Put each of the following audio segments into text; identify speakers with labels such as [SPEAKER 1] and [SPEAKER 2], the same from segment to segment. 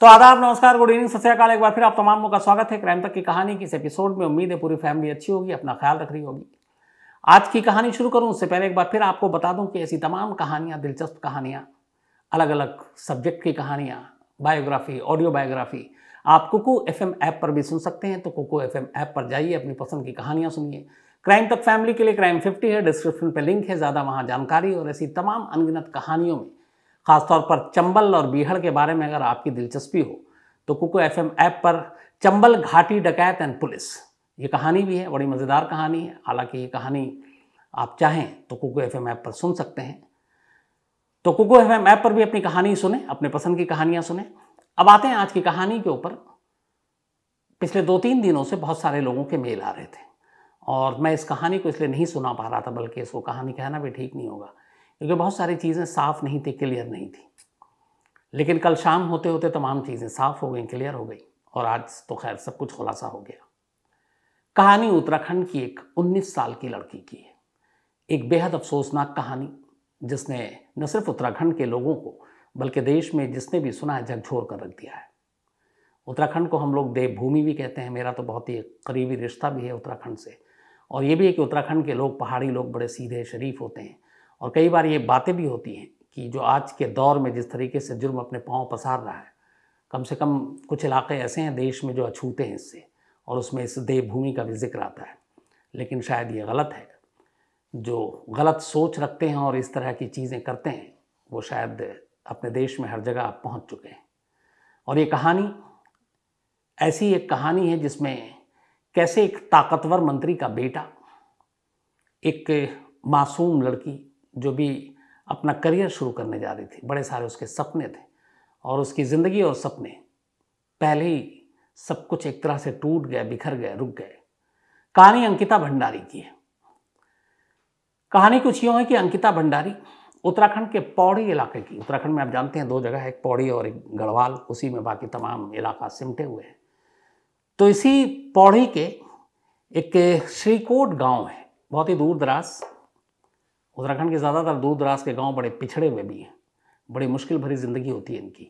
[SPEAKER 1] तो आदाब, नमस्कार, गुड इवनिंग, सत श्री अकाल। एक बार फिर आप तमाम का स्वागत है क्राइम तक की कहानी की इस एपिसोड में। उम्मीद है पूरी फैमिली अच्छी होगी, अपना ख्याल रख रही होगी। आज की कहानी शुरू करूं उससे पहले एक बार फिर आपको बता दूं कि ऐसी तमाम कहानियां, दिलचस्प कहानियां, अलग अलग सब्जेक्ट की कहानियां, बायोग्राफी, ऑडियो बायोग्राफी आप कुकू FM ऐप पर भी सुन सकते हैं। तो कुकू FM ऐप पर जाइए, अपनी पसंद की कहानियां सुनिए। क्राइम तक फैमिली के लिए क्राइम 50 है, डिस्क्रिप्शन पर लिंक है, ज़्यादा वहाँ जानकारी और ऐसी तमाम अनगिनत कहानियों में खासतौर पर चंबल और बीहड़ के बारे में अगर आपकी दिलचस्पी हो तो कुकू FM ऐप पर चंबल घाटी डकैत एंड पुलिस ये कहानी भी है। बड़ी मज़ेदार कहानी है। हालांकि ये कहानी आप चाहें तो कुकू FM ऐप पर सुन सकते हैं। तो कुकू FM ऐप पर भी अपनी कहानी सुने, अपने पसंद की कहानियां सुने। अब आते हैं आज की कहानी के ऊपर। पिछले 2-3 दिनों से बहुत सारे लोगों के मेल आ रहे थे और मैं इस कहानी को इसलिए नहीं सुना पा रहा था, बल्कि इसको कहानी कहना भी ठीक नहीं होगा क्योंकि बहुत सारी चीज़ें साफ नहीं थी, क्लियर नहीं थी। लेकिन कल शाम होते होते तमाम चीज़ें साफ हो गई, क्लियर हो गई और आज तो खैर सब कुछ खुलासा हो गया। कहानी उत्तराखंड की एक 19 साल की लड़की की है। एक बेहद अफसोसनाक कहानी जिसने न सिर्फ उत्तराखंड के लोगों को बल्कि देश में जिसने भी सुना है झकझोर कर रख दिया है। उत्तराखंड को हम लोग देवभूमि भी कहते हैं। मेरा तो बहुत ही करीबी रिश्ता भी है उत्तराखंड से और ये भी है कि उत्तराखंड के लोग, पहाड़ी लोग, बड़े सीधे शरीफ होते हैं और कई बार ये बातें भी होती हैं कि जो आज के दौर में जिस तरीके से जुर्म अपने पांव पसार रहा है, कम से कम कुछ इलाके ऐसे हैं देश में जो अछूते हैं इससे, और उसमें इस देवभूमि का भी जिक्र आता है। लेकिन शायद ये गलत है। जो गलत सोच रखते हैं और इस तरह की चीज़ें करते हैं वो शायद अपने देश में हर जगह पहुंच चुके हैं। और ये कहानी ऐसी एक कहानी है जिसमें कैसे एक ताकतवर मंत्री का बेटा, एक मासूम लड़की जो भी अपना करियर शुरू करने जा रही थी, बड़े सारे उसके सपने थे और उसकी ज़िंदगी और सपने पहले ही सब कुछ एक तरह से टूट गए, बिखर गए, रुक गए। कहानी अंकिता भंडारी की है। कहानी कुछ यूँ है कि अंकिता भंडारी उत्तराखंड के पौड़ी इलाके की, उत्तराखंड में आप जानते हैं 2 जगह है, एक पौड़ी और एक गढ़वाल, उसी में बाकी तमाम इलाका सिमटे हुए हैं। तो इसी पौड़ी के एक श्रीकोट गांव है, बहुत ही दूर दराज। उत्तराखंड के ज़्यादातर दूर दराज के गांव बड़े पिछड़े हुए भी हैं, बड़ी मुश्किल भरी ज़िंदगी होती है इनकी।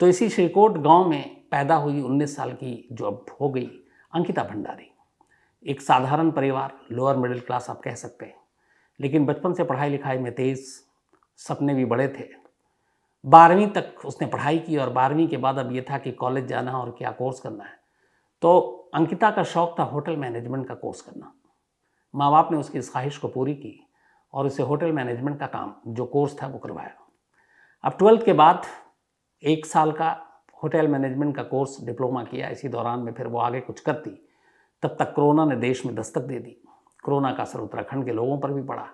[SPEAKER 1] तो इसी श्रीकोट गांव में पैदा हुई 19 साल की जो अब हो गई अंकिता भंडारी। एक साधारण परिवार, लोअर मिडिल क्लास आप कह सकते हैं, लेकिन बचपन से पढ़ाई लिखाई में तेज़, सपने भी बड़े थे। 12वीं तक उसने पढ़ाई की और 12वीं के बाद अब ये था कि कॉलेज जाना और क्या कोर्स करना है। तो अंकिता का शौक़ था होटल मैनेजमेंट का कोर्स करना। माँ बाप ने उसकी इस ख्वाहिश को पूरी की और उसे होटल मैनेजमेंट का काम, जो कोर्स था, वो करवाया। अब 12th के बाद 1 साल का होटल मैनेजमेंट का कोर्स डिप्लोमा किया। इसी दौरान में फिर वो आगे कुछ करती, तब तक कोरोना ने देश में दस्तक दे दी। कोरोना का असर उत्तराखंड के लोगों पर भी पड़ा।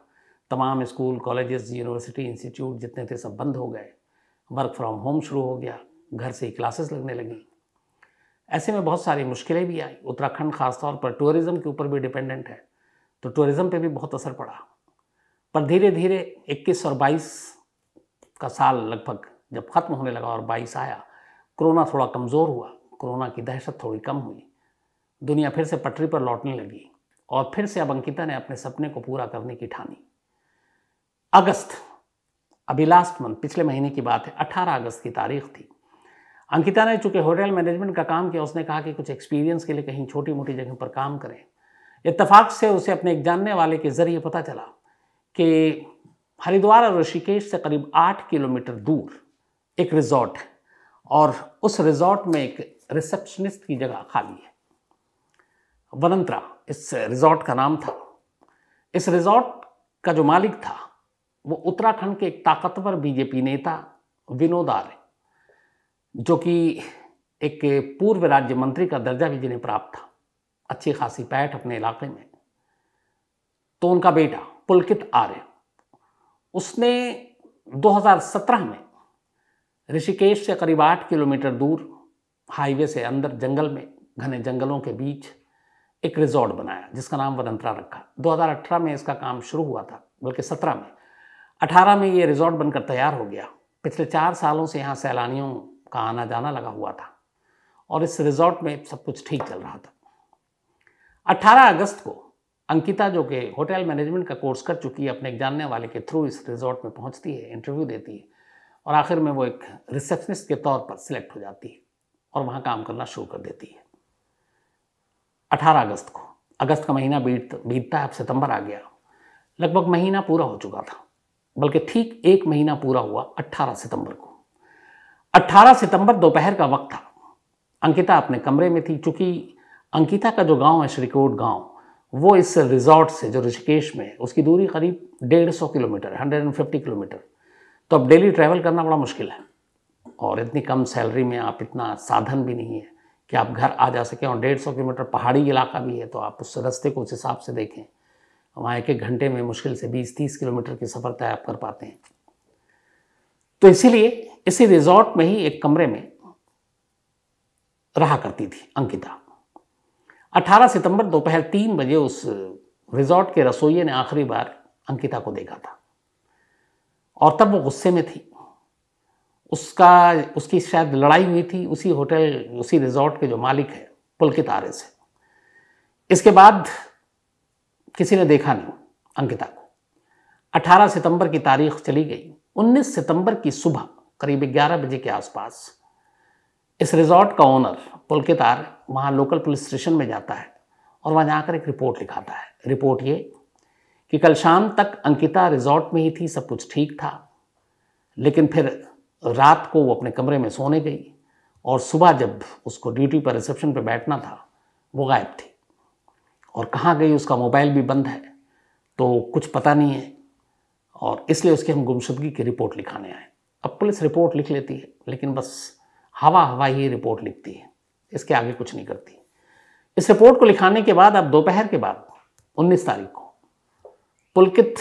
[SPEAKER 1] तमाम स्कूल, कॉलेजेस, यूनिवर्सिटी, इंस्टीट्यूट जितने थे सब बंद हो गए। वर्क फ्रॉम होम शुरू हो गया, घर से ही क्लासेस लगने लगी। ऐसे में बहुत सारी मुश्किलें भी आई। उत्तराखंड ख़ासतौर पर टूरिज़्म के ऊपर भी डिपेंडेंट है, तो टूरिज़्म पे भी बहुत असर पड़ा। पर धीरे धीरे 21 और 22 का साल लगभग जब ख़त्म होने लगा और 22 आया, कोरोना थोड़ा कमज़ोर हुआ, कोरोना की दहशत थोड़ी कम हुई, दुनिया फिर से पटरी पर लौटने लगी और फिर से अब अंकिता ने अपने सपने को पूरा करने की ठानी। अगस्त, अभी लास्ट मंथ, पिछले महीने की बात है, 18 अगस्त की तारीख थी। अंकिता ने चूँकि होटल मैनेजमेंट का काम किया, उसने कहा कि कुछ एक्सपीरियंस के लिए कहीं छोटी मोटी जगह पर काम करें। इत्तेफाक से उसे अपने एक जानने वाले के ज़रिए पता चला कि हरिद्वार और ऋषिकेश से करीब 8 किलोमीटर दूर एक रिजॉर्ट है और उस रिजॉर्ट में एक रिसेप्शनिस्ट की जगह खाली है। वनंत्रा इस रिजॉर्ट का नाम था। इस रिजॉर्ट का जो मालिक था वो उत्तराखंड के एक ताकतवर बीजेपी नेता विनोद आर्य, जो कि एक पूर्व राज्य मंत्री का दर्जा भी जिन्हें प्राप्त था, अच्छी खासी पैठ अपने इलाके में। तो उनका बेटा पुलकित आर्य, उसने 2017 में ऋषिकेश से करीब 8 किलोमीटर दूर हाईवे से अंदर जंगल में, घने जंगलों के बीच एक रिजॉर्ट बनाया जिसका नाम वनंत्रा रखा। 2018 में इसका काम शुरू हुआ था, बल्कि 17 में। 18 में ये रिजॉर्ट बनकर तैयार हो गया। पिछले 4 सालों से यहाँ सैलानियों का आना जाना लगा हुआ था और इस रिजॉर्ट में सब कुछ ठीक चल रहा था। 18 अगस्त को अंकिता, जो कि होटल मैनेजमेंट का कोर्स कर चुकी है, अपने एक जानने वाले के थ्रू इस रिजॉर्ट में पहुंचती है, इंटरव्यू देती है और आखिर में वो एक रिसेप्शनिस्ट के तौर पर सिलेक्ट हो जाती है और वहाँ काम करना शुरू कर देती है। 18 अगस्त को, अगस्त का महीना बीतता है, अब सितंबर आ गया। लगभग महीना पूरा हो चुका था, बल्कि ठीक एक महीना पूरा हुआ 18 सितंबर को। 18 सितंबर दोपहर का वक्त था। अंकिता अपने कमरे में थी। चूँकि अंकिता का जो गांव है श्रीकोट गांव, वो इस रिजॉर्ट से जो ऋषिकेश में है उसकी दूरी करीब 150 किलोमीटर, 150 किलोमीटर। तो अब डेली ट्रैवल करना बड़ा मुश्किल है और इतनी कम सैलरी में आप, इतना साधन भी नहीं है कि आप घर आ जा सकें, और 150 किलोमीटर पहाड़ी इलाका भी है, तो आप उस रास्ते को उस हिसाब से देखें। वहाँ एक घंटे में मुश्किल से 20-30 किलोमीटर की सफ़र तय आप कर पाते हैं। तो इसीलिए इसी रिजॉर्ट में ही एक कमरे में रहा करती थी अंकिता। 18 सितंबर दोपहर 3 बजे उस रिजॉर्ट के रसोइये ने आखिरी बार अंकिता को देखा था और तब वो गुस्से में थी। उसकी शायद लड़ाई हुई थी उसी होटल, उसी रिजॉर्ट के जो मालिक है पुलकित आर्य से। इसके बाद किसी ने देखा नहीं अंकिता को। 18 सितंबर की तारीख चली गई। 19 सितंबर की सुबह करीब 11 बजे के आसपास इस रिजॉर्ट का ओनर पुलकित आर्य वहाँ लोकल पुलिस स्टेशन में जाता है और वहाँ जाकर एक रिपोर्ट लिखाता है। रिपोर्ट ये कि कल शाम तक अंकिता रिजॉर्ट में ही थी, सब कुछ ठीक था, लेकिन फिर रात को वो अपने कमरे में सोने गई और सुबह जब उसको ड्यूटी पर रिसेप्शन पर बैठना था वो गायब थी और कहाँ गई, उसका मोबाइल भी बंद है, तो कुछ पता नहीं है और इसलिए उसकी हम गुमशुदगी की रिपोर्ट लिखाने आए। अब पुलिस रिपोर्ट लिख लेती है, लेकिन बस हवा ही रिपोर्ट लिखती है, इसके आगे कुछ नहीं करती। इस रिपोर्ट को लिखाने के बाद अब दोपहर के बाद 19 तारीख को पुलकित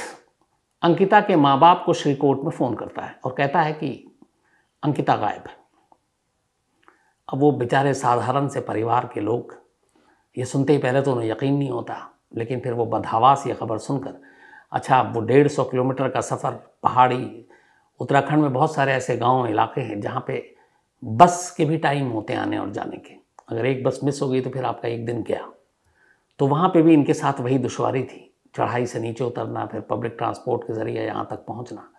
[SPEAKER 1] अंकिता के माँ बाप को श्रीकोट में फ़ोन करता है और कहता है कि अंकिता गायब है। अब वो बेचारे साधारण से परिवार के लोग ये सुनते ही पहले तो उन्हें यकीन नहीं होता, लेकिन फिर वो बदहवास ये खबर सुनकर, अच्छा वो 150 किलोमीटर का सफ़र, पहाड़ी, उत्तराखंड में बहुत सारे ऐसे गांव इलाके हैं जहाँ पे बस के भी टाइम होते हैं आने और जाने के। अगर एक बस मिस हो गई तो फिर आपका एक दिन गया। तो वहाँ पे भी इनके साथ वही दुश्वारी थी, चढ़ाई से नीचे उतरना, फिर पब्लिक ट्रांसपोर्ट के ज़रिए यहाँ तक पहुँचना।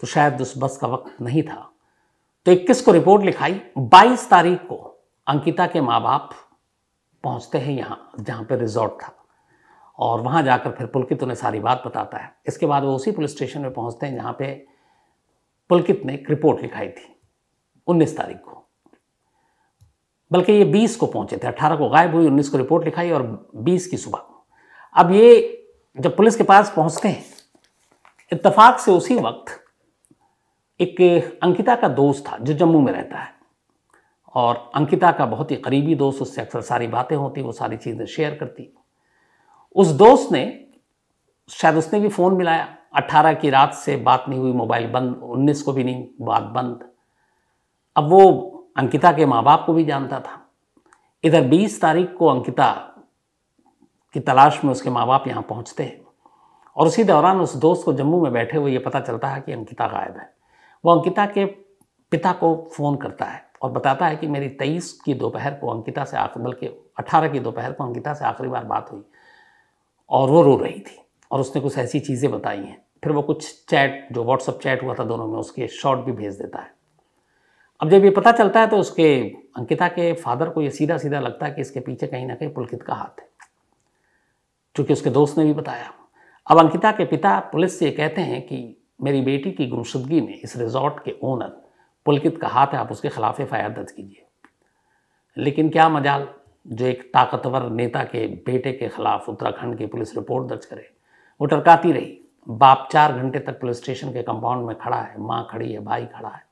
[SPEAKER 1] तो शायद उस बस का वक्त नहीं था। तो 21 को रिपोर्ट लिखाई। 22 तारीख को अंकिता के माँ बाप पहुँचते हैं यहाँ जहाँ पे रिजॉर्ट था और वहाँ जाकर फिर पुलकित उन्हें सारी बात बताता है। इसके बाद वो उसी पुलिस स्टेशन में पहुँचते हैं जहाँ पे पुलकित ने एक रिपोर्ट लिखाई थी 19 तारीख को, बल्कि ये 20 को पहुँचे थे। 18 को गायब हुई, 19 को रिपोर्ट लिखाई और 20 की सुबह। अब ये जब पुलिस के पास पहुँचते हैं, इत्तेफाक से उसी वक्त एक अंकिता का दोस्त था जो जम्मू में रहता है और अंकिता का बहुत ही करीबी दोस्त, उससे अक्सर सारी बातें होती, वो सारी चीज़ें शेयर करती। उस दोस्त ने, शायद उसने भी फ़ोन मिलाया। 18 की रात से बात नहीं हुई, मोबाइल बंद, 19 को भी नहीं, बात बंद। अब वो अंकिता के माँ बाप को भी जानता था। इधर 20 तारीख को अंकिता की तलाश में उसके माँ बाप यहाँ पहुँचते हैं और उसी दौरान उस दोस्त को जम्मू में बैठे हुए ये पता चलता है कि अंकिता गायब है। वो अंकिता के पिता को फ़ोन करता है और बताता है कि मेरी 23 की दोपहर को अंकिता से बल्कि 18 की दोपहर को अंकिता से आखिरी बार बात हुई और वो रो रही थी और उसने कुछ ऐसी चीज़ें बताई हैं। फिर वो कुछ चैट, जो व्हाट्सअप चैट हुआ था दोनों में, उसके शॉट भी भेज देता है। अब जब ये पता चलता है तो उसके अंकिता के फादर को ये सीधा सीधा लगता है कि इसके पीछे कहीं ना कहीं पुलकित का हाथ है, क्योंकि उसके दोस्त ने भी बताया। अब अंकिता के पिता पुलिस से कहते हैं कि मेरी बेटी की गुमशुदगी में इस रिजॉर्ट के ओनर पुलकित का हाथ है, आप उसके खिलाफ एफआईआर दर्ज कीजिए। लेकिन क्या मजाल, जो एक ताकतवर नेता के बेटे के खिलाफ उत्तराखंड की पुलिस रिपोर्ट दर्ज करे। वो टरकाती रही। बाप 4 घंटे तक पुलिस स्टेशन के कंपाउंड में खड़ा है, माँ खड़ी है, भाई खड़ा है,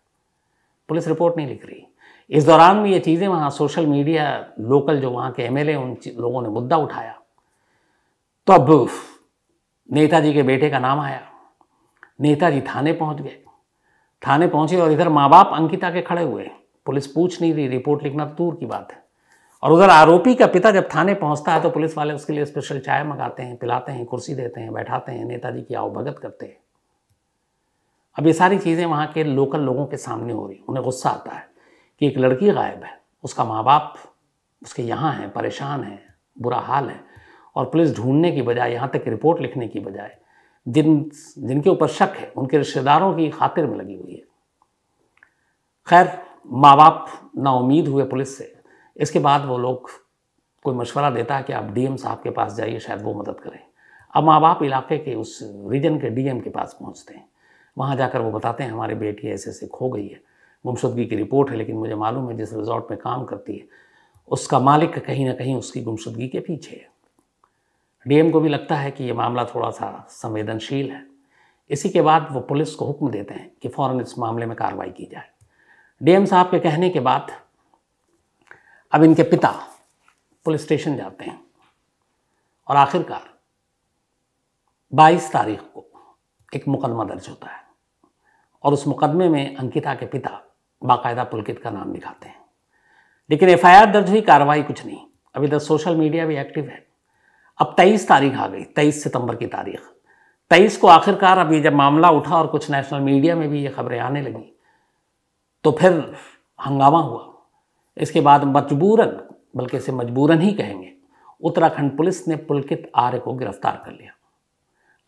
[SPEAKER 1] पुलिस रिपोर्ट नहीं लिख रही। इस दौरान में ये चीज़ें वहाँ सोशल मीडिया, लोकल जो वहाँ के एमएलए, उन लोगों ने मुद्दा उठाया। तो अब नेताजी के बेटे का नाम आया। नेताजी थाने पहुँच गए। थाने पहुँचे और इधर माँ बाप अंकिता के खड़े हुए। पुलिस पूछ नहीं रही, रिपोर्ट लिखना तो दूर की बात है। और उधर आरोपी का पिता जब थाने पहुँचता है तो पुलिस वाले उसके लिए स्पेशल चाय मंगाते हैं, पिलाते हैं, कुर्सी देते हैं, बैठाते हैं, नेताजी की आवभगत करते हैं। अब ये सारी चीज़ें वहाँ के लोकल लोगों के सामने हो रही। उन्हें गुस्सा आता है कि एक लड़की गायब है, उसका माँ बाप उसके यहाँ हैं, परेशान हैं, बुरा हाल है, और पुलिस ढूंढने की बजाय, यहाँ तक रिपोर्ट लिखने की बजाय जिनके ऊपर शक है उनके रिश्तेदारों की खातिर में लगी हुई है। खैर माँ बाप नाउम्मीद हुए पुलिस से। इसके बाद वो लोग कोई मशवरा देता है कि आप डीएम साहब के पास जाइए, शायद वो मदद करें। अब माँ बाप इलाके के उस रीजन के डीएम के पास पहुँचते हैं। वहाँ जाकर वो बताते हैं हमारी बेटी ऐसे ऐसे खो गई है, गुमशुदगी की रिपोर्ट है, लेकिन मुझे मालूम है जिस रिजॉर्ट में काम करती है उसका मालिक कहीं ना कहीं उसकी गुमशुदगी के पीछे है। डीएम को भी लगता है कि ये मामला थोड़ा सा संवेदनशील है। इसी के बाद वो पुलिस को हुक्म देते हैं कि फ़ौरन इस मामले में कार्रवाई की जाए। डीएम साहब के कहने के बाद अब इनके पिता पुलिस स्टेशन जाते हैं और आखिरकार 22 तारीख को एक मुकदमा दर्ज होता है और उस मुकदमे में अंकिता के पिता बाकायदा पुलकित का नाम लिखाते हैं। लेकिन एफआईआर दर्ज हुई, कार्रवाई कुछ नहीं। अभी तक सोशल मीडिया भी एक्टिव है। अब 23 तारीख आ गई, 23 सितंबर की तारीख। 23 को आखिरकार अब ये जब मामला उठा और कुछ नेशनल मीडिया में भी ये खबरें आने लगी तो फिर हंगामा हुआ। इसके बाद मजबूरन, बल्कि इसे मजबूरन ही कहेंगे, उत्तराखंड पुलिस ने पुलकित आर्य को गिरफ्तार कर लिया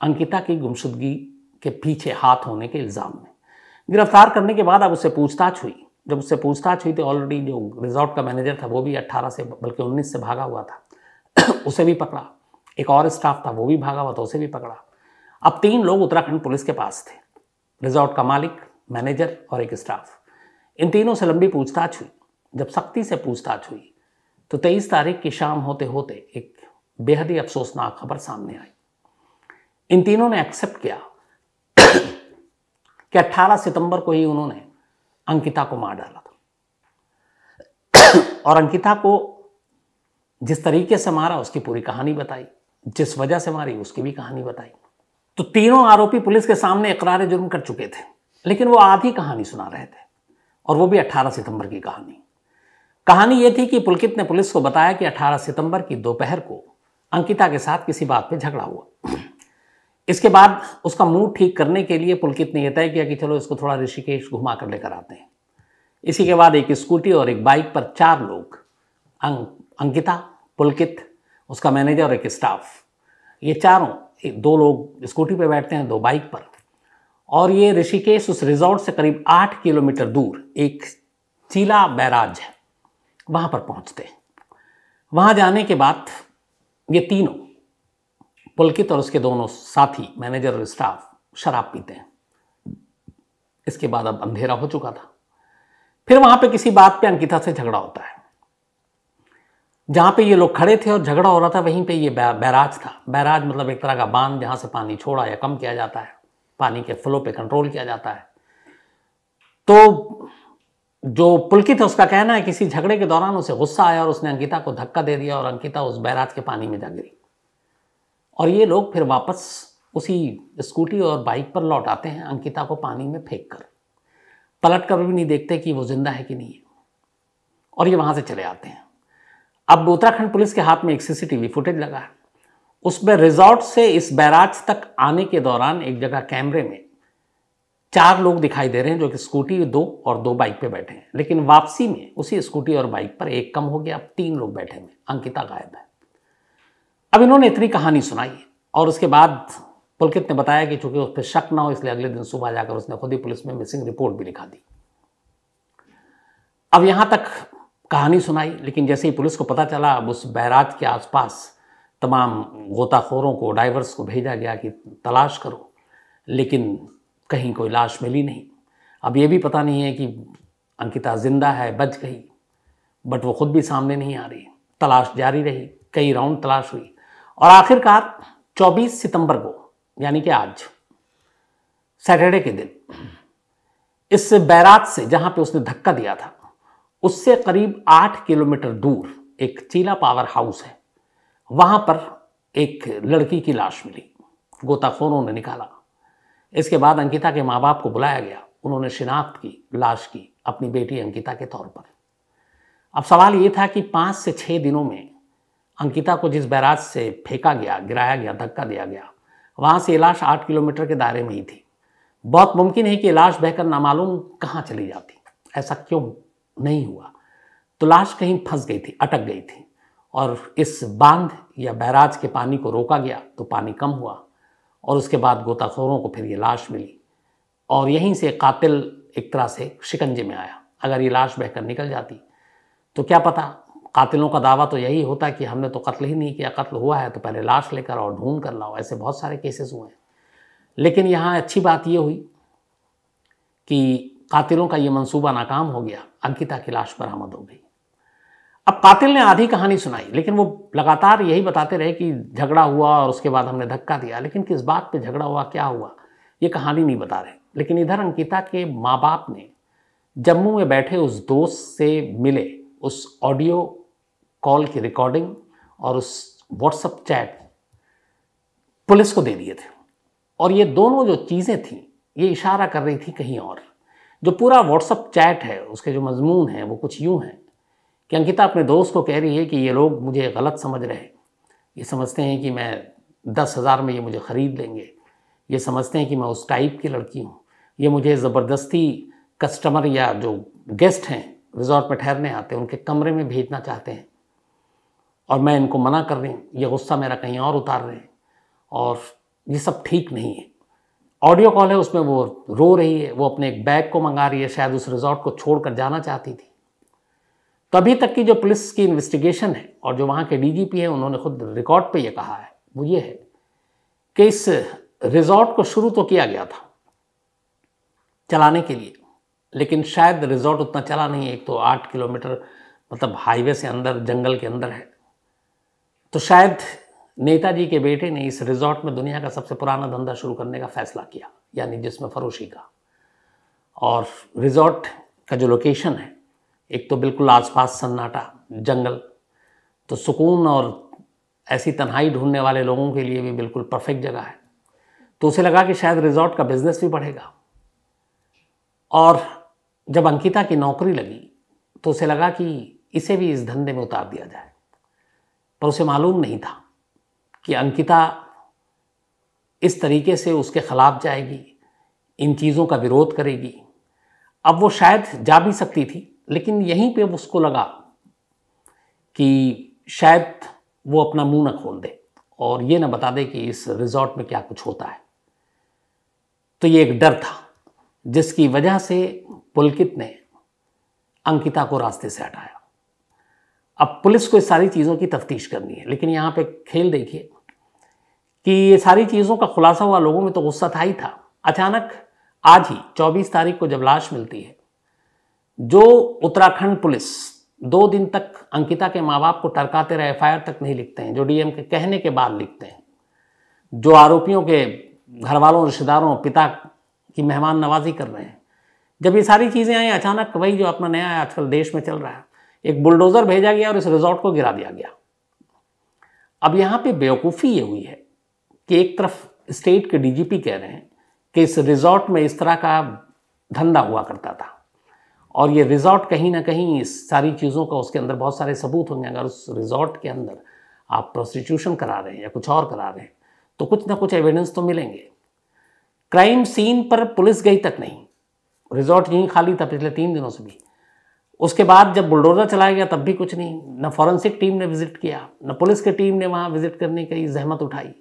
[SPEAKER 1] अंकिता की गुमशुदगी के पीछे हाथ होने के इल्ज़ाम में। गिरफ्तार करने के बाद अब उससे पूछताछ हुई। जब उससे पूछताछ हुई तो ऑलरेडी जो रिजॉर्ट का मैनेजर था वो भी 18 से बल्कि 19 से भागा हुआ था उसे भी पकड़ा। एक और स्टाफ था वो भी भागा हुआ था, उसे भी पकड़ा। अब 3 लोग उत्तराखंड पुलिस के पास थे, रिजॉर्ट का मालिक, मैनेजर और एक स्टाफ। इन तीनों से लंबी पूछताछ हुई। जब सख्ती से पूछताछ हुई तो 23 तारीख की शाम होते होते एक बेहद ही अफसोसनाक खबर सामने आई। इन तीनों ने एक्सेप्ट किया कि 18 सितंबर को ही उन्होंने अंकिता को मार डाला था और अंकिता को जिस तरीके से मारा उसकी पूरी कहानी बताई, जिस वजह से मारी उसकी भी कहानी बताई। तो तीनों आरोपी पुलिस के सामने इकरार जुर्म कर चुके थे, लेकिन वो आधी कहानी सुना रहे थे और वो भी 18 सितंबर की कहानी ये थी कि पुलकित ने पुलिस को बताया कि 18 सितंबर की दोपहर को अंकिता के साथ किसी बात पे झगड़ा हुआ। इसके बाद उसका मूड ठीक करने के लिए पुलकित ने यह तय किया कि चलो इसको थोड़ा ऋषिकेश घुमा कर लेकर आते हैं। इसी के बाद एक स्कूटी और एक बाइक पर 4 लोग, अंकिता, पुलकित, उसका मैनेजर और एक स्टाफ, ये चारों, 2 लोग स्कूटी पर बैठते हैं, 2 बाइक पर, और ये ऋषिकेश उस रिजॉर्ट से करीब 8 किलोमीटर दूर एक चीला बैराज है, वहाँ पर पहुँचते हैं। वहाँ जाने के बाद ये तीनों, पुलकित और उसके दोनों साथी, मैनेजर और स्टाफ, शराब पीते हैं। इसके बाद अब अंधेरा हो चुका था। फिर वहाँ पे किसी बात पे अंकिता से झगड़ा होता है। जहाँ पे ये लोग खड़े थे और झगड़ा हो रहा था वहीं पे ये बैराज था। बैराज मतलब एक तरह का बांध जहाँ से पानी छोड़ा या कम किया जाता है, पानी के फ्लो पे कंट्रोल किया जाता है। तो जो पुलकित है उसका कहना है किसी झगड़े के दौरान उसे गुस्सा आया और उसने अंकिता को धक्का दे दिया और अंकिता उस बैराज के पानी में जा गिरी। और ये लोग फिर वापस उसी स्कूटी और बाइक पर लौट आते हैं, अंकिता को पानी में फेंक कर, पलट कर भी नहीं देखते कि वो जिंदा है कि नहीं है, और ये वहाँ से चले आते हैं। अब उत्तराखंड पुलिस के हाथ में एक सीसीटीवी फुटेज लगा है। उसमें रिजॉर्ट से इस बैराज तक आने के दौरान एक जगह कैमरे में 4 लोग दिखाई दे रहे हैं, जो कि स्कूटी 2 और 2 बाइक पे बैठे हैं। लेकिन वापसी में उसी स्कूटी और बाइक पर एक कम हो गया, अब 3 लोग बैठे हैं, अंकिता गायब है। अब इन्होंने इतनी कहानी सुनाई और उसके बाद पुलकित ने बताया कि चूंकि उस पर शक ना हो इसलिए अगले दिन सुबह जाकर उसने खुद ही पुलिस में मिसिंग रिपोर्ट भी लिखा दी। अब यहां तक कहानी सुनाई, लेकिन जैसे ही पुलिस को पता चला, अब उस बैराज के आसपास तमाम गोताखोरों को, डाइवर्स को भेजा गया कि तलाश करो, लेकिन कहीं कोई लाश मिली नहीं। अब ये भी पता नहीं है कि अंकिता जिंदा है, बच गई, बट वो खुद भी सामने नहीं आ रही। तलाश जारी रही, कई राउंड तलाश हुई और आखिरकार 24 सितंबर को, यानी कि आज सैटरडे के दिन, इस बैराज से जहां पे उसने धक्का दिया था उससे करीब 8 किलोमीटर दूर एक चीला पावर हाउस है, वहां पर एक लड़की की लाश मिली, गोताखोरों ने निकाला। इसके बाद अंकिता के माँ बाप को बुलाया गया, उन्होंने शिनाख्त की लाश की अपनी बेटी अंकिता के तौर पर। अब सवाल ये था कि 5 से 6 दिनों में अंकिता को जिस बैराज से फेंका गया, गिराया गया, धक्का दिया गया, वहाँ से ये लाश 8 किलोमीटर के दायरे में ही थी। बहुत मुमकिन है कि ये लाश बहकर नामालूम कहाँ चली जाती। ऐसा क्यों नहीं हुआ? तो लाश कहीं फंस गई थी, अटक गई थी, और इस बांध या बैराज के पानी को रोका गया तो पानी कम हुआ और उसके बाद गोताखोरों को फिर ये लाश मिली और यहीं से कातिल एक तरह से शिकंजे में आया। अगर ये लाश बहकर निकल जाती तो क्या पता। कातिलों का दावा तो यही होता है कि हमने तो कत्ल ही नहीं किया, कत्ल हुआ है तो पहले लाश लेकर और ढूंढ कर लाओ। ऐसे बहुत सारे केसेस हुए हैं। लेकिन यहाँ अच्छी बात ये हुई कि कातिलों का ये मंसूबा नाकाम हो गया, अंकिता की लाश बरामद हो गई। अब कातिल ने आधी कहानी सुनाई, लेकिन वो लगातार यही बताते रहे कि झगड़ा हुआ और उसके बाद हमने धक्का दिया, लेकिन किस बात पे झगड़ा हुआ, क्या हुआ, ये कहानी नहीं बता रहे। लेकिन इधर अंकिता के माँ बाप ने जम्मू में बैठे उस दोस्त से मिले उस ऑडियो कॉल की रिकॉर्डिंग और उस व्हाट्सएप चैट पुलिस को दे दिए थे। और ये दोनों जो चीज़ें थीं ये इशारा कर रही थी कहीं और। जो पूरा व्हाट्सएप चैट है उसके जो मजमून है वो कुछ यूँ हैं कि अंकिता अपने दोस्त को कह रही है कि ये लोग मुझे गलत समझ रहे हैं, ये समझते हैं कि मैं 10,000 में ये मुझे ख़रीद लेंगे, ये समझते हैं कि मैं उस टाइप की लड़की हूँ, ये मुझे ज़बरदस्ती कस्टमर या जो गेस्ट हैं रिजॉर्ट में ठहरने आते हैं उनके कमरे में भेजना चाहते हैं और मैं इनको मना कर रही हूँ, ये गुस्सा मेरा कहीं और उतार रहे हैं और ये सब ठीक नहीं है। ऑडियो कॉल है, उसमें वो रो रही है, वो अपने एक बैग को मंगा रही है, शायद उस रिजॉर्ट को छोड़कर जाना चाहती थी। तो अभी तक की जो पुलिस की इन्वेस्टिगेशन है और जो वहाँ के डीजीपी हैं उन्होंने खुद रिकॉर्ड पे ये कहा है वो ये है कि इस रिजॉर्ट को शुरू तो किया गया था चलाने के लिए, लेकिन शायद रिजॉर्ट उतना चला नहीं है। एक तो 8 किलोमीटर मतलब हाईवे से अंदर जंगल के अंदर है, तो शायद नेताजी के बेटे ने इस रिजॉर्ट में दुनिया का सबसे पुराना धंधा शुरू करने का फैसला किया, यानी जिसमें फरोशी का। और रिजॉर्ट का जो लोकेशन है एक तो बिल्कुल आसपास सन्नाटा जंगल, तो सुकून और ऐसी तन्हाई ढूंढने वाले लोगों के लिए भी बिल्कुल परफेक्ट जगह है। तो उसे लगा कि शायद रिजॉर्ट का बिजनेस भी बढ़ेगा। और जब अंकिता की नौकरी लगी तो उसे लगा कि इसे भी इस धंधे में उतार दिया जाए, पर उसे मालूम नहीं था कि अंकिता इस तरीके से उसके खिलाफ जाएगी, इन चीज़ों का विरोध करेगी। अब वो शायद जा भी सकती थी, लेकिन यहीं पे उसको लगा कि शायद वो अपना मुंह न खोल दे और ये न बता दे कि इस रिजॉर्ट में क्या कुछ होता है। तो ये एक डर था जिसकी वजह से पुलकित ने अंकिता को रास्ते से हटाया। अब पुलिस को इस सारी चीज़ों की तफ्तीश करनी है, लेकिन यहाँ पे खेल देखिए कि ये सारी चीज़ों का खुलासा हुआ, लोगों में तो गुस्सा था ही था। अचानक आज ही 24 तारीख को जब लाश मिलती है, जो उत्तराखंड पुलिस 2 दिन तक अंकिता के माँ बाप को टरकाते रहे, एफआईआर तक नहीं लिखते हैं, जो डीएम के कहने के बाद लिखते हैं, जो आरोपियों के घर वालों, रिश्तेदारों, पिता की मेहमान नवाजी कर रहे हैं, जब ये सारी चीज़ें आई अचानक, वही जो अपना नया आजकल देश में चल रहा है, एक बुलडोज़र भेजा गया और इस रिजॉर्ट को गिरा दिया गया। अब यहाँ पे बेवकूफ़ी ये हुई है कि एक तरफ स्टेट के डीजीपी कह रहे हैं कि इस रिजॉर्ट में इस तरह का धंधा हुआ करता था और ये रिजॉर्ट कहीं ना कहीं इस सारी चीज़ों का उसके अंदर बहुत सारे सबूत होंगे। अगर उस रिजॉर्ट के अंदर आप प्रोस्टिट्यूशन करा रहे हैं या कुछ और करा रहे हैं तो कुछ ना कुछ एविडेंस तो मिलेंगे। क्राइम सीन पर पुलिस गई तक नहीं, रिजॉर्ट यहीं खाली था पिछले 3 दिनों से भी। उसके बाद जब बुलडोज़र चलाया गया तब भी कुछ नहीं, न फॉरेंसिक टीम ने विजिट किया, न पुलिस की टीम ने वहाँ विजिट करने की जहमत उठाई।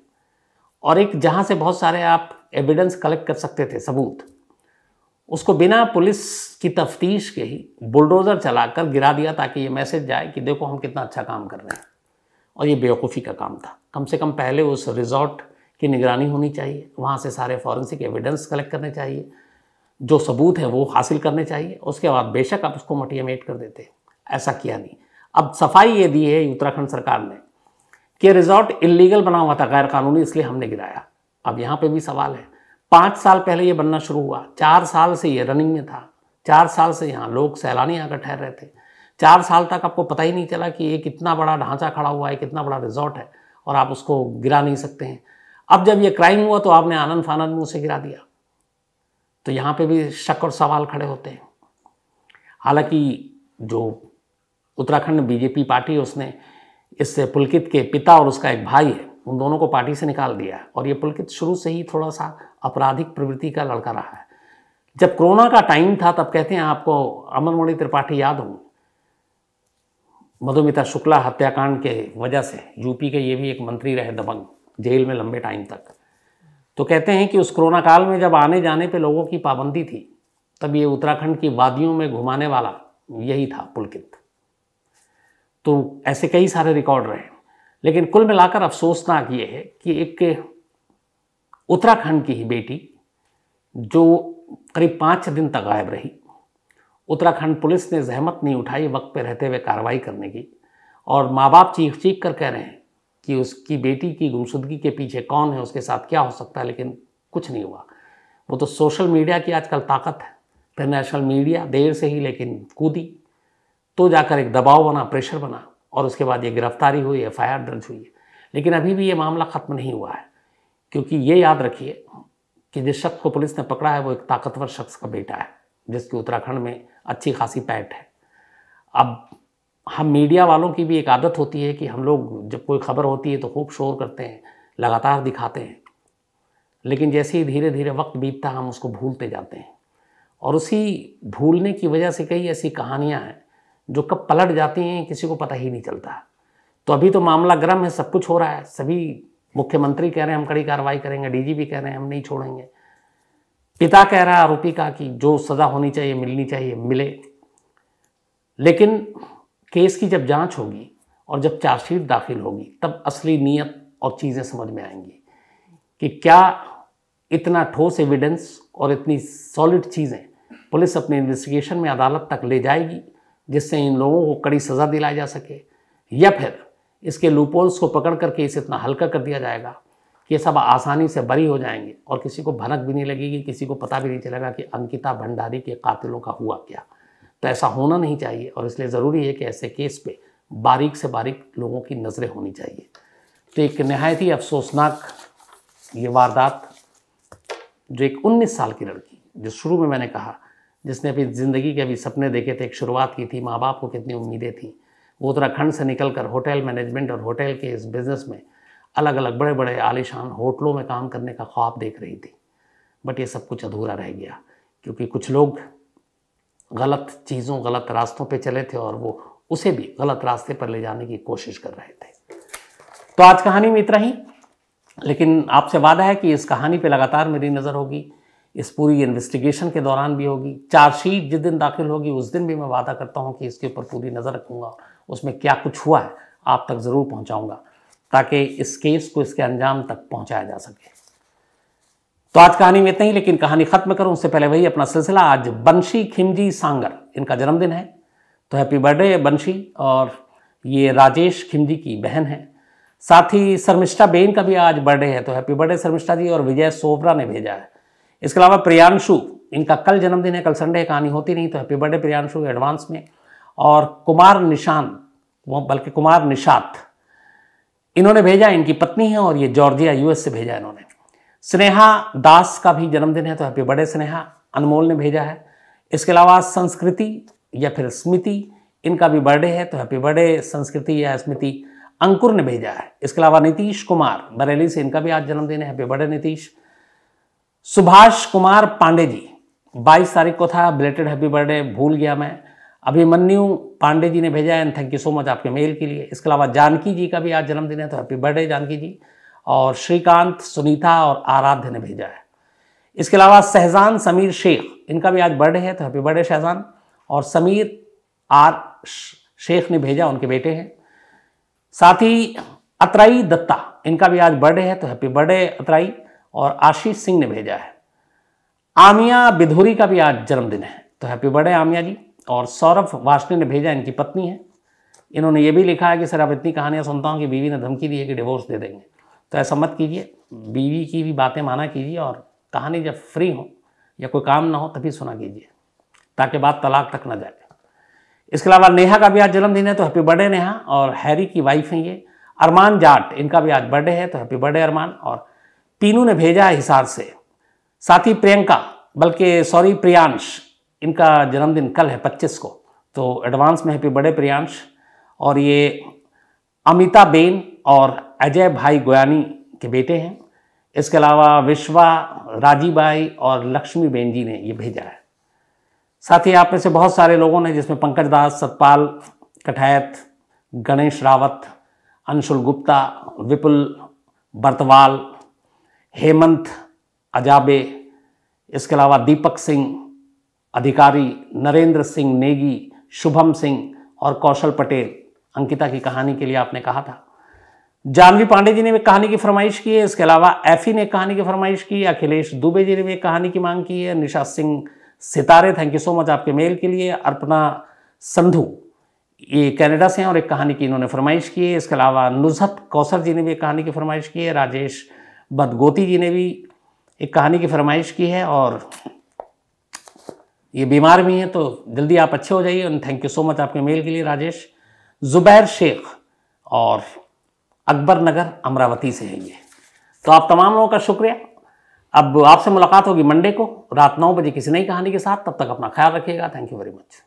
[SPEAKER 1] और एक जहाँ से बहुत सारे आप एविडेंस कलेक्ट कर सकते थे, सबूत, उसको बिना पुलिस की तफ्तीश के ही बुलडोज़र चलाकर गिरा दिया ताकि ये मैसेज जाए कि देखो हम कितना अच्छा काम कर रहे हैं। और ये बेवकूफ़ी का काम था। कम से कम पहले उस रिजॉर्ट की निगरानी होनी चाहिए, वहाँ से सारे फॉरेंसिक एविडेंस कलेक्ट करने चाहिए, जो सबूत है वो हासिल करने चाहिए, उसके बाद बेशक आप उसको मटियामेट कर देते। ऐसा किया नहीं। अब सफाई ये दी है उत्तराखंड सरकार ने कि रिजॉर्ट इलीगल बना हुआ था, गैर कानूनी, इसलिए हमने गिराया। अब यहाँ पे भी सवाल है, 5 साल पहले ये बनना शुरू हुआ, 4 साल से ये रनिंग में था, 4 साल से यहाँ लोग सैलानी आकर ठहर रहे थे, 4 साल तक आपको पता ही नहीं चला कि ये कितना बड़ा ढांचा खड़ा हुआ है, कितना बड़ा रिजॉर्ट है और आप उसको गिरा नहीं सकते हैं। अब जब ये क्राइम हुआ तो आपने आनंद फानंद मुँह से गिरा दिया, तो यहाँ पे भी शक और सवाल खड़े होते हैं। हालांकि जो उत्तराखंड बीजेपी पार्टी है उसने इससे पुलकित के पिता और उसका एक भाई है, उन दोनों को पार्टी से निकाल दिया है। और ये पुलकित शुरू से ही थोड़ा सा आपराधिक प्रवृत्ति का लड़का रहा है। जब कोरोना का टाइम था तब कहते हैं, आपको अमरमणि त्रिपाठी याद होंगे, मधुमिता शुक्ला हत्याकांड के वजह से यूपी के ये भी एक मंत्री रहे दबंग, जेल में लंबे टाइम तक। तो कहते हैं कि उस कोरोना काल में जब आने जाने पे लोगों की पाबंदी थी तब ये उत्तराखंड की वादियों में घुमाने वाला यही था पुलकित। तो ऐसे कई सारे रिकॉर्ड रहे, लेकिन कुल मिलाकर अफसोसनाक ये है कि एक उत्तराखंड की ही बेटी जो करीब 5 दिन तक गायब रही, उत्तराखंड पुलिस ने जहमत नहीं उठाई वक्त पे रहते हुए कार्रवाई करने की, और माँ बाप चीख चीख कर कह रहे हैं कि उसकी बेटी की गुमशुदगी के पीछे कौन है, उसके साथ क्या हो सकता है, लेकिन कुछ नहीं हुआ। वो तो सोशल मीडिया की आजकल ताकत है, फिर नेशनल मीडिया देर से ही लेकिन कूदी, तो जाकर एक दबाव बना, प्रेशर बना, और उसके बाद ये गिरफ्तारी हुई, FIR दर्ज हुई है। लेकिन अभी भी ये मामला ख़त्म नहीं हुआ है, क्योंकि ये याद रखिए कि जिस शख्स को पुलिस ने पकड़ा है वो एक ताकतवर शख्स का बेटा है, जिसकी उत्तराखंड में अच्छी खासी पैठ है। अब हम मीडिया वालों की भी एक आदत होती है कि हम लोग जब कोई खबर होती है तो खूब शोर करते हैं, लगातार दिखाते हैं, लेकिन जैसे ही धीरे धीरे वक्त बीतता हम उसको भूलते जाते हैं, और उसी भूलने की वजह से कई ऐसी कहानियां हैं जो कब पलट जाती हैं किसी को पता ही नहीं चलता। तो अभी तो मामला गर्म है, सब कुछ हो रहा है, सभी मुख्यमंत्री कह रहे हैं हम कड़ी कार्रवाई करेंगे, DGP कह रहे हैं हम नहीं छोड़ेंगे, पिता कह रहा है आरोपी का कि जो सज़ा होनी चाहिए मिलनी चाहिए मिले। लेकिन केस की जब जांच होगी और जब चार्जशीट दाखिल होगी तब असली नीयत और चीज़ें समझ में आएंगी कि क्या इतना ठोस एविडेंस और इतनी सॉलिड चीज़ें पुलिस अपने इन्वेस्टिगेशन में अदालत तक ले जाएगी जिससे इन लोगों को कड़ी सज़ा दिलाई जा सके, या फिर इसके लूपहोल्स को पकड़ करके इसे इतना हल्का कर दिया जाएगा कि ये सब आसानी से बरी हो जाएंगे और किसी को भनक भी नहीं लगेगी, किसी को पता भी नहीं चलेगा कि अंकिता भंडारी के कातिलों का हुआ क्या। तो ऐसा होना नहीं चाहिए, और इसलिए ज़रूरी है कि ऐसे केस पे बारीक से बारीक लोगों की नज़रें होनी चाहिए। तो एक नहायत ही अफसोसनाक ये वारदात, जो एक 19 साल की लड़की, जो शुरू में मैंने कहा जिसने अपनी ज़िंदगी के अभी सपने देखे थे, एक शुरुआत की थी, माँ बाप को कितनी उम्मीदें थी, वो उत्तराखंड से निकलकर होटल मैनेजमेंट और होटल के इस बिज़नेस में अलग अलग बड़े बड़े आलीशान होटलों में काम करने का ख्वाब देख रही थी। बट ये सब कुछ अधूरा रह गया क्योंकि कुछ लोग गलत चीज़ों, गलत रास्तों पे चले थे और वो उसे भी गलत रास्ते पर ले जाने की कोशिश कर रहे थे। तो आज कहानी में इतना ही, लेकिन आपसे वादा है कि इस कहानी पे लगातार मेरी नज़र होगी, इस पूरी इन्वेस्टिगेशन के दौरान भी होगी, चार्जशीट जिस दिन दाखिल होगी उस दिन भी मैं वादा करता हूँ कि इसके ऊपर पूरी नज़र रखूँगा, उसमें क्या कुछ हुआ है आप तक ज़रूर पहुँचाऊँगा ताकि इस केस को इसके अंजाम तक पहुँचाया जा सके। तो आज कहानी में इतना ही, लेकिन कहानी ख़त्म करूँ उससे पहले वही अपना सिलसिला। आज बंशी खिमजी सांगर, इनका जन्मदिन है, तो हैप्पी बर्थडे बंशी। और ये राजेश खिमजी की बहन है। साथ ही शर्मिष्ठा बेन का भी आज बर्थडे है, तो हैप्पी बर्थडे शर्मिष्ठा जी। और विजय सोबरा ने भेजा है। इसके अलावा प्रियांशु, इनका कल जन्मदिन है, कल संडे कहानी होती नहीं, तो हैप्पी बर्थडे प्रियांशु एडवांस में। और कुमार निशान, वो बल्कि कुमार निशात, इन्होंने भेजा, इनकी पत्नी है और ये जॉर्जिया US से भेजा इन्होंने। स्नेहा दास का भी जन्मदिन है, तो हैप्पी बर्थडे स्नेहा, अनमोल ने भेजा है। इसके अलावा संस्कृति या फिर स्मृति, इनका भी बर्थडे है, तो हैप्पी बर्थडे संस्कृति या स्मृति, अंकुर ने भेजा है। इसके अलावा नीतीश कुमार बरेली से, इनका भी आज जन्मदिन है, हैप्पी बर्थडे नीतीश। सुभाष कुमार पांडे जी, 22 तारीख को था, बिलेटेड हैप्पी बर्थडे, भूल गया मैं। अभिमन्यु पांडे जी ने भेजा है, and thank you so much आपके मेल के लिए। इसके अलावा जानकी जी का भी आज जन्मदिन है, तो हैप्पी बर्थडे जानकी जी। और श्रीकांत, सुनीता और आराध्य ने भेजा है। इसके अलावा शहजान समीर शेख, इनका भी आज बर्थडे है, तो हैप्पी बर्थडे शहजान। और समीर R शेख ने भेजा, उनके बेटे हैं। साथ ही अतराई दत्ता, इनका भी आज बर्थडे है, तो हैप्पी बर्थडे अतराई। और आशीष सिंह ने भेजा है। आमिया बिधुरी का भी आज जन्मदिन है, तो हैप्पी बर्थडे आमिया जी। और सौरभ वाशनी ने भेजा, इनकी पत्नी है। इन्होंने ये भी लिखा है कि सर अब इतनी कहानियाँ सुनता हूँ कि बीवी ने धमकी दी है कि डिवोर्स दे देंगे, तो ऐसा मत कीजिए, बीवी की भी बातें माना कीजिए, और कहानी जब फ्री हो या कोई काम ना हो तभी सुना कीजिए, ताकि बात तलाक तक ना जाए। इसके अलावा नेहा का भी आज जन्मदिन है, तो हैप्पी बर्थडे नेहा। और हैरी की वाइफ हैं ये। अरमान जाट, इनका भी आज बर्थडे है, तो हैप्पी बर्थडे अरमान। और पीनू ने भेजा है हिसार से। साथ ही प्रियंका, बल्कि सॉरी प्रियांश, इनका जन्मदिन कल है 25 को, तो एडवांस में हैप्पी बर्थडे प्रियांश। और ये अमिता बेन और अजय भाई गोयानी के बेटे हैं। इसके अलावा विश्वा, राजीबाई और लक्ष्मी बेन जी ने ये भेजा है। साथ ही आप में से बहुत सारे लोगों ने, जिसमें पंकज दास, सतपाल कठायत, गणेश रावत, अंशुल गुप्ता, विपुल बर्तवाल, हेमंत अजाबे, इसके अलावा दीपक सिंह, अधिकारी नरेंद्र सिंह नेगी, शुभम सिंह और कौशल पटेल अंकिता की कहानी के लिए आपने कहा था। जानवी पांडे जी ने भी कहानी की फरमाइश की है। इसके अलावा एफी ने कहानी की फरमाइश की है। अखिलेश दुबे जी ने भी कहानी की मांग की है। निशा सिंह सितारे, थैंक यू सो मच आपके मेल के लिए। अर्पणा संधू ये कनाडा से हैं और एक कहानी की इन्होंने फरमाइश की है। इसके अलावा नुजहत कौसर जी ने भी एक कहानी की फरमाइश की है। राजेश बदगोती जी ने भी एक कहानी की फरमाइश की है और ये बीमार भी हैं तो जल्दी आप अच्छे हो जाइए। थैंक यू सो मच आपके मेल के लिए राजेश। जुबैर शेख और अकबर नगर अमरावती से है ये। तो आप तमाम लोगों का शुक्रिया। अब आपसे मुलाकात होगी मंडे को रात 9 बजे किसी नई कहानी के साथ। तब तक अपना ख्याल रखिएगा। Thank you very much.